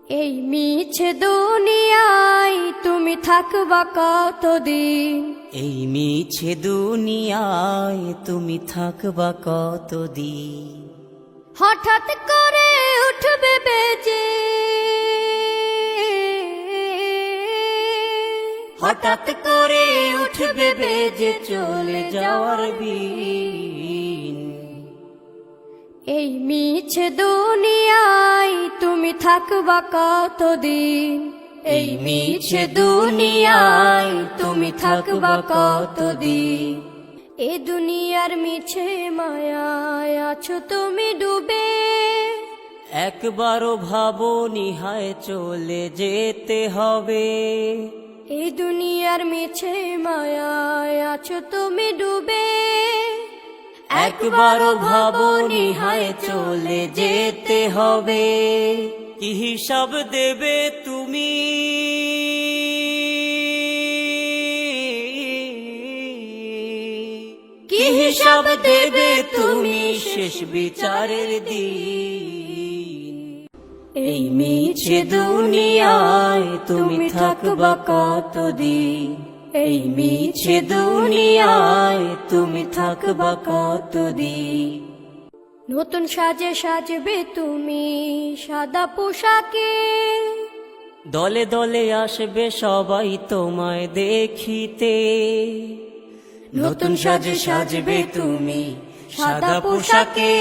এই মিছে দুনিয়ায় তুমি থাকবা কতদিন? এই মিছে দুনিয়ায় তুমি থাকবা কতদিন? হঠাৎ করে উঠবে বেজে, হঠাৎ করে উঠবে বেজে চলে যাওয়ার বিন। এই মিছে দুনিয়ায় তুমি থাকবা কতদিন? এই মিছে দুনিয়ায় তুমি থাকবা কতদিন? এ দুনিয়ার মিছে মায়ায় আছো তুমি ডুবে, একবারও ভাবো নিহায় চলে যেতে হবে। এই দুনিয়ার মিছে মায়ায় আছো তুমি ডুবে, একবারও ভাবো নিহায় চলে যেতে হবে। কি হিসাব দেবে তুমি? কি হিসাব দেবে তুমি শেষ বিচারের দিন? এই মিছে দুনিয়ায় তুমি থাকবা কতদিন? এই মিছে দুনিয়ায় তুমি থাকবা কতদিন? নতুন সাজে সাজবে তুমি সাদা পোশাকে, দলে দলে আসবে সবাই তোমায় দেখিতে। নতুন সাজে সাজবে তুমি সাদা পোশাকে,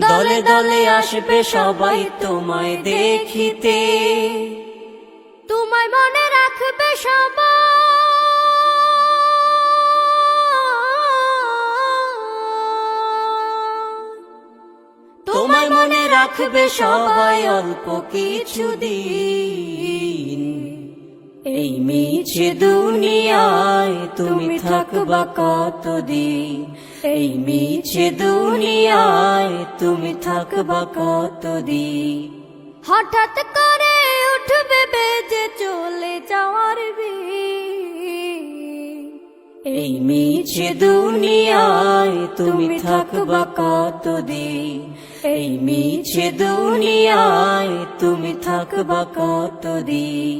দলে দলে আসবে সবাই তোমায় দেখিতে। তোমায় মনে রাখবে সবাই, তোমায় মনে রাখবে সবাই অল্প কিছুদিন। এই মিছে দুনিয়ায় তুমি থাকবা কতদিন? এই মিছে দুনিয়ায় তুমি থাকবা কতদিন? হঠাৎ করে উঠবে বেজে চলে যাওয়ার বিন। এই মিছে দুনিয়ায় তুমি থাকবা কতদিন? এই মিছে দুনিয়ায় তুমি থাকবা কতদিন?